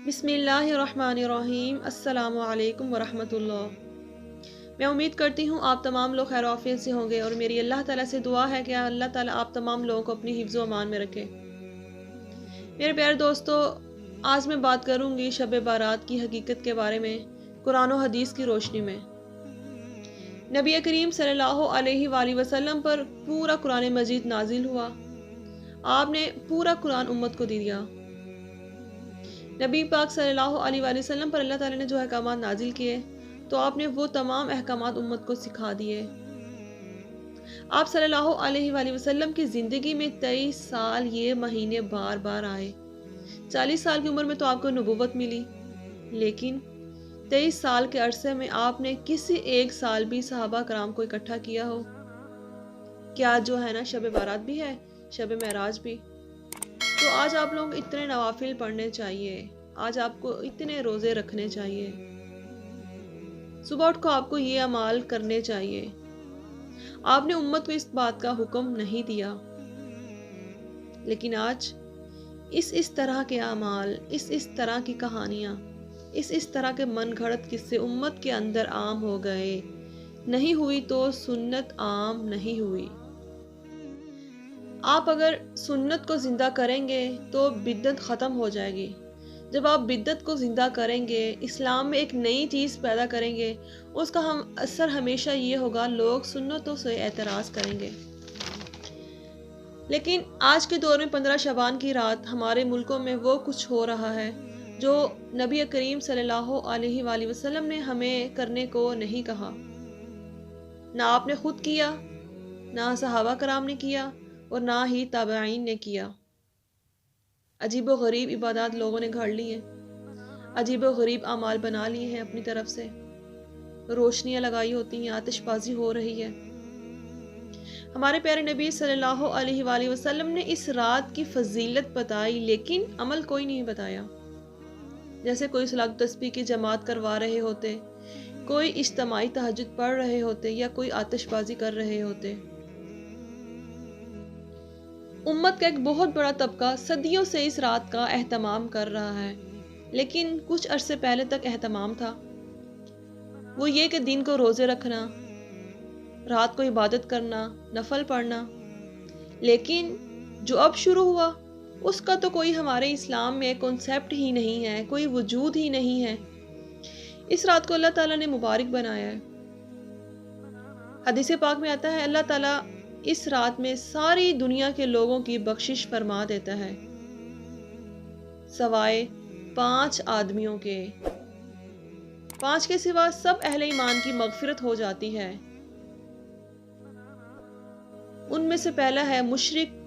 بسم اللہ الرحمن الرحیم۔ السلام علیکم ورحمۃ اللہ۔ میں امید کرتی ہوں آپ تمام لوگ خیر و عافیت سے ہوں گے، اور میری اللہ تعالیٰ سے دعا ہے کہ اللہ تعالیٰ آپ تمام لوگوں کو اپنی حفظ و امان میں رکھے۔ میرے پیارے دوستو، آج میں بات کروں گی شب بارات کی حقیقت کے بارے میں قرآن و حدیث کی روشنی میں۔ نبی کریم صلی اللہ علیہ وآلہ وسلم پر پورا قرآن مجید نازل ہوا۔ آپ نے پورا قرآن امت کو دیا۔ نبی پاک صلی اللہ علیہ وآلہ وسلم پر اللہ تعالیٰ نے جو احکامات نازل کیے تو آپ نے وہ تمام احکامات امت کو سکھا دیے۔ آپ صلی اللہ علیہ وآلہ وسلم کی زندگی میں 23 سال یہ مہینے بار بار آئے۔ 40 سال کی عمر میں تو آپ کو نبوت ملی، لیکن 23 سال کے عرصے میں آپ نے کسی ایک سال بھی صحابہ کرام کو اکٹھا کیا ہو؟ کیا جو ہے نا شب بارات بھی ہے، شب معراج بھی؟ تو آج آپ لوگ اتنے نوافل پڑھنے چاہیے، آج آپ کو اتنے روزے رکھنے چاہیے، صبح اٹھ کو آپ کو یہ اعمال کرنے چاہیے۔ آپ نے امت کو اس بات کا حکم نہیں دیا، لیکن آج اس طرح کے اعمال، اس طرح کی کہانیاں، اس طرح کے من گھڑت قصے امت کے اندر عام ہو گئے۔ نہیں ہوئی تو سنت عام نہیں ہوئی۔ آپ اگر سنت کو زندہ کریں گے تو بدعت ختم ہو جائے گی۔ جب آپ بدعت کو زندہ کریں گے، اسلام میں ایک نئی چیز پیدا کریں گے، اس کا اثر ہمیشہ یہ ہوگا لوگ سنتوں سے اعتراض کریں گے۔ لیکن آج کے دور میں 15 شعبان کی رات ہمارے ملکوں میں وہ کچھ ہو رہا ہے جو نبی کریم صلی اللہ علیہ وآلہ وسلم نے ہمیں کرنے کو نہیں کہا۔ نہ آپ نے خود کیا، نہ صحابہ کرام نے کیا، اور نہ ہی تابعین نے کیا۔ عجیب و غریب عبادات لوگوں نے گھڑ لی ہیں، عجیب و غریب اعمال بنا لیے ہیں اپنی طرف سے، روشنیاں لگائی ہوتی ہیں، آتش بازی ہو رہی ہے۔ ہمارے پیارے نبی صلی اللہ علیہ وآلہ وسلم نے اس رات کی فضیلت بتائی، لیکن عمل کوئی نہیں بتایا۔ جیسے کوئی صلاۃ تسبیح کی جماعت کروا رہے ہوتے، کوئی اجتماعی تہجد پڑھ رہے ہوتے، یا کوئی آتش بازی کر رہے ہوتے۔ امت کا ایک بہت بڑا طبقہ صدیوں سے اس رات کا اہتمام کر رہا ہے، لیکن کچھ عرصے پہلے تک اہتمام تھا وہ یہ کہ دن کو روزے رکھنا، رات کو عبادت کرنا، نفل پڑھنا۔ لیکن جو اب شروع ہوا اس کا تو کوئی ہمارے اسلام میں کنسیپٹ ہی نہیں ہے، کوئی وجود ہی نہیں ہے۔ اس رات کو اللہ تعالیٰ نے مبارک بنایا ہے۔ حدیث پاک میں آتا ہے اللہ تعالیٰ اس رات میں ساری دنیا کے لوگوں کی بخشش فرما دیتا ہے، سوائے 5 آدمیوں کے۔ 5 کے سوا سب اہل ایمان کی مغفرت ہو جاتی ہے۔ ان میں سے پہلا ہے مشرک،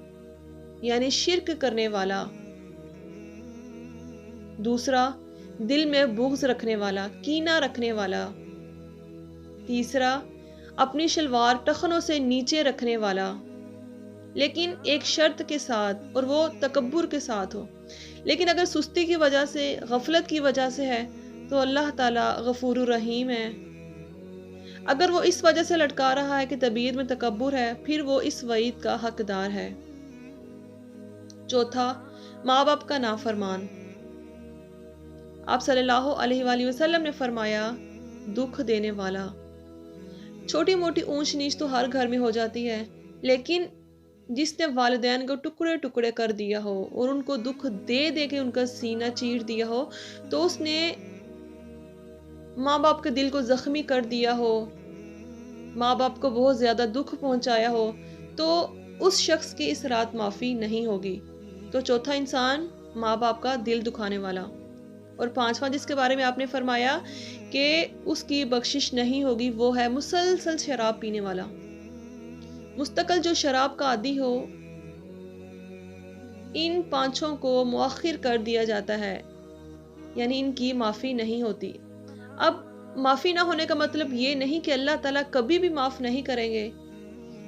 یعنی شرک کرنے والا۔ دوسرا دل میں بغض رکھنے والا، کینہ رکھنے والا۔ تیسرا اپنی شلوار ٹخنوں سے نیچے رکھنے والا، لیکن ایک شرط کے ساتھ، اور وہ تکبر کے ساتھ ہو۔ لیکن اگر سستی کی وجہ سے، غفلت کی وجہ سے ہے تو اللہ تعالیٰ غفور الرحیم ہے۔ اگر وہ اس وجہ سے لٹکا رہا ہے کہ طبیعت میں تکبر ہے، پھر وہ اس وعید کا حقدار ہے۔ چوتھا ماں باپ کا نافرمان۔ آپ صلی اللہ علیہ وآلہ وسلم نے فرمایا دکھ دینے والا۔ چھوٹی موٹی اونچ نیچ تو ہر گھر میں ہو جاتی ہے، لیکن جس نے والدین کو ٹکڑے ٹکڑے کر دیا ہو اور ان کو دکھ دے دے کے ان کا سینہ چیر دیا ہو، تو اس نے ماں باپ کے دل کو زخمی کر دیا ہو، ماں باپ کو بہت زیادہ دکھ پہنچایا ہو، تو اس شخص کی اس رات معافی نہیں ہوگی۔ تو چوتھا انسان ماں باپ کا دل دکھانے والا، اور 5واں جس کے بارے میں آپ نے فرمایا کہ اس کی بخشش نہیں ہوگی، وہ ہے مسلسل شراب پینے والا۔ مستقل جو شراب کا عادی ہو، ان 5 کو مؤخر کر دیا جاتا ہے، یعنی ان کی معافی نہیں ہوتی۔ اب معافی نہ ہونے کا مطلب یہ نہیں کہ اللہ تعالیٰ کبھی بھی معاف نہیں کریں گے۔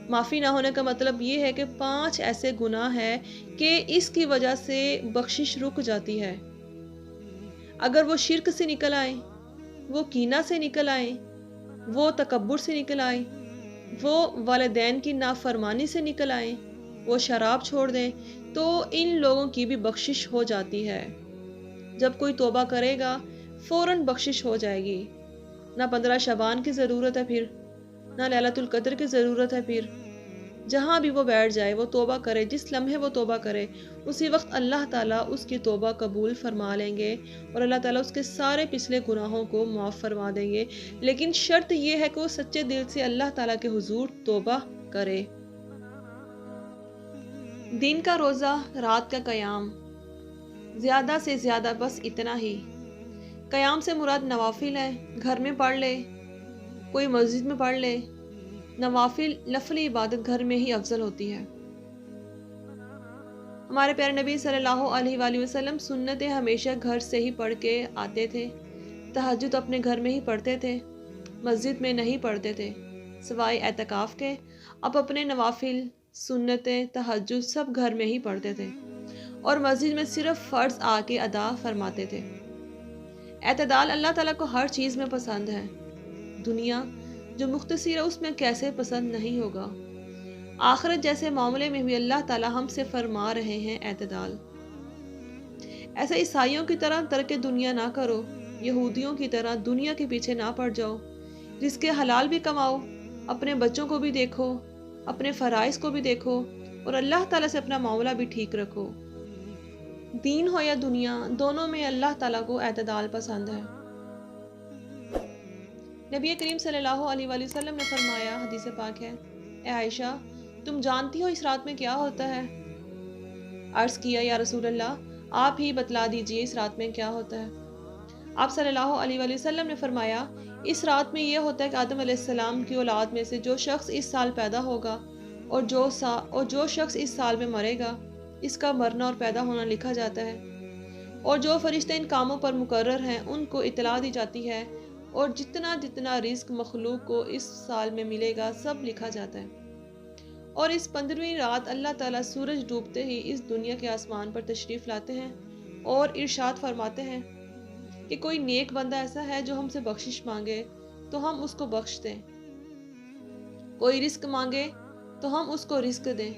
معافی نہ ہونے کا مطلب یہ ہے کہ 5 ایسے گناہ ہیں کہ اس کی وجہ سے بخشش رک جاتی ہے۔ اگر وہ شرک سے نکل آئیں، وہ کینہ سے نکل آئیں، وہ تکبر سے نکل آئیں، وہ والدین کی نافرمانی سے نکل آئیں، وہ شراب چھوڑ دیں، تو ان لوگوں کی بھی بخشش ہو جاتی ہے۔ जब कोई तौबा करेगा फ़ौरन बख्शिश हो जाएगी। ना 15 शबान की ज़रूरत है फिर, ना लैलतुल क़द्र की ज़रूरत है फिर। जहाँ भी वो बैठ जाए, वो तौबा करे, जिस लम्हे वो तौबा करे, उसी वक्त अल्लाह ताला उसकी तौबा कबूल फरमा लेंगे और अल्लाह ताला उसके सारे पिछले गुनाहों को माफ़ फरमा देंगे। लेकिन शर्त ये है कि वो सच्चे दिल से अल्लाह ताला के हुजूर तौबा करे। दिन का रोज़ा, रात का क़याम, ज़्यादा से ज़्यादा बस इतना ही। क़याम से मुराद नवाफिल है, घर में पढ़ ले, कोई मस्जिद में पढ़ ले। नवाफिल नफली इबादत घर में ही अफजल होती है। हमारे प्यारे नबी सल्लल्लाहु अलैहि वसल्लम सुन्नतें हमेशा घर से ही पढ़ के आते थे। तहज्जुद अपने घर में ही पढ़ते थे, मस्जिद में नहीं पढ़ते थे सिवाय एतकाफ़ के। अब अपने नवाफिल, सुन्नतें, तहज्जुद सब घर में ही पढ़ते थे और मस्जिद में सिर्फ फ़र्ज़ आके अदा फरमाते थे। एतदाल अल्लाह ताला को हर चीज़ में पसंद है। दुनिया जो मुख्तसर है उसमें कैसे पसंद नहीं होगा। आखिरत जैसे मामले में भी अल्लाह ताला हमसे फरमा रहे हैं एतदाल। ऐसे ईसाइयों की तरह तर्क दुनिया ना करो, यहूदियों की तरह दुनिया के पीछे ना पड़ जाओ। रिज़्क़ हलाल भी कमाओ, अपने बच्चों को भी देखो, अपने फ़राइज़ को भी देखो और अल्लाह ताला से अपना मामला भी ठीक रखो। दीन हो या दुनिया, दोनों में अल्लाह ताला को एतदाल पसंद है। नबी करीम सल्लल्लाहु अलैहि वसल्लम ने फरमाया, हदीस पाक है, ए आयशा, तुम जानती हो इस रात में क्या होता है? अर्ज़ किया, या रसूल अल्लाह, आप ही बतला दीजिए इस रात में क्या होता है। आप सल्लल्लाहु अलैहि वसल्लम ने फरमाया, इस रात में यह होता है कि आदम अलैहिस्सलाम की औलाद में से जो शख्स इस साल पैदा होगा और जो शख्स इस साल में मरेगा, इसका मरना और पैदा होना लिखा जाता है। और जो फरिश्ते इन कामों पर मुकर्रर हैं उनको इतला दी जाती है और जितना जितना रिस्क मखलूक को इस साल में मिलेगा सब लिखा जाता है। और इस 15वीं रात अल्लाह ताला सूरज डूबते ही इस दुनिया के आसमान पर तशरीफ़ लाते हैं और इरशाद फरमाते हैं कि कोई नेक बंदा ऐसा है जो हमसे बख्शिश मांगे तो हम उसको बख्श दें, कोई रिस्क मांगे तो हम उसको रिस्क दें,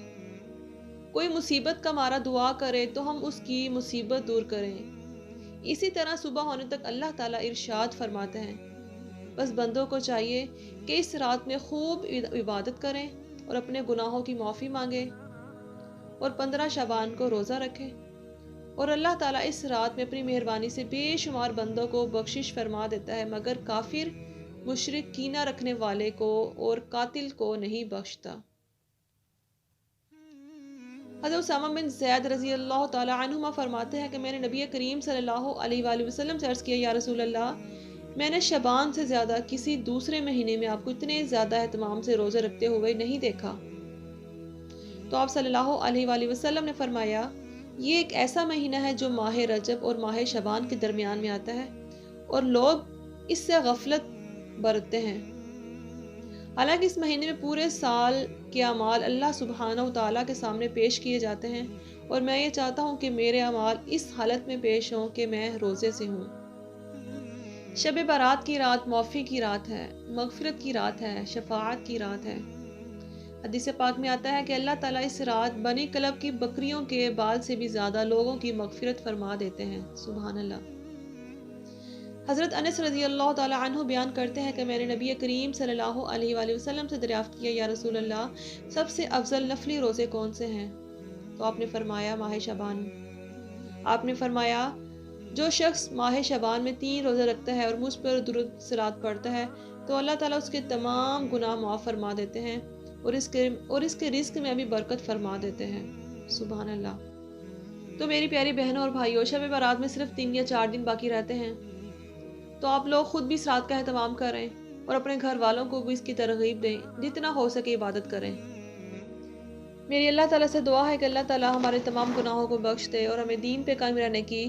कोई मुसीबत का मारा दुआ करे तो हम उसकी मुसीबत दूर करें। इसी तरह सुबह होने तक अल्लाह ताला इरशाद फरमाते हैं, बस बंदों को चाहिए कि इस रात में खूब इबादत करें और अपने गुनाहों की माफ़ी मांगे और 15 शबान को रोज़ा रखें। और अल्लाह ताला इस रात में अपनी मेहरबानी से बेशुमार बंदों को बख्शिश फरमा देता है, मगर काफिर, मुशरिक, कीना रखने वाले को और कातिल को नहीं बख्शता। हज़रत उसामा बिन ज़ैद रज़ी अल्लाह ताला अन्हुमा फरमाते हैं कि मैंने नबी करीम सल्लल्लाहु अलैहि वसल्लम से अर्ज़ किया, या रसूल अल्लाह, मैंने शबान से ज़्यादा किसी दूसरे महीने में आपको इतने ज़्यादा एहतमाम से रोज़े रखते हुए नहीं देखा। तो आप सल्लल्लाहु अलैहि वसल्लम ने फरमाया, ये एक ऐसा महीना है जो माह रजब और माह शबान के दरमियान में आता है और लोग इससे गफलत बरतते हैं। हालांकि इस महीने में पूरे साल के अमाल अल्लाह सुब्हानहू तआला के सामने पेश किए जाते हैं और मैं ये चाहता हूँ कि मेरे अमाल इस हालत में पेश हों कि मैं रोज़े से हूँ। शब बारात की रात मौफ़ी की रात है, मग़फ़िरत की रात है, शफ़ाअत की रात है। हदीस पाक में आता है कि अल्लाह ताला इस रात बनी कलब की बकरियों के बाल से भी ज़्यादा लोगों की मग़फ़िरत फरमा देते हैं। सुभान अल्लाह। हज़रत अनस रज़ी अल्लाह ताला अन्हु बयान करते हैं कि मैंने नबी करीम सल्लल्लाहु अलैहि वसल्लम से दरियाफ़्त किया, या रसूल अल्लाह, सबसे अफजल नफली रोज़े कौन से हैं? तो आपने फरमाया, माह शबान। आपने फरमाया, जो शख्स माह शबान में 3 रोज़े रखता है और मुझ पर दुरूद सलात पढ़ता है तो अल्लाह ताला उसके तमाम गुनाह माफ़ फरमा देते हैं और इसके रिस्क में भी बरकत फरमा देते हैं। सुभान अल्लाह। तो मेरी प्यारी बहनों और भाइयों, शब बारात में सिर्फ 3 या 4 दिन बाकी रहते हैं, तो आप लोग खुद भी इस रात का एहतमाम करें और अपने घर वालों को भी इसकी तरगीब दें, जितना हो सके इबादत करें। मेरी अल्लाह ताला से दुआ है कि अल्लाह ताला हमारे तमाम गुनाहों को बख्श दे और हमें दीन पे कायम रहने की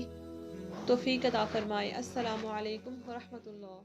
तौफीक अता फरमाए। अस्सलामु अलैकुम व रहमतुल्लाह।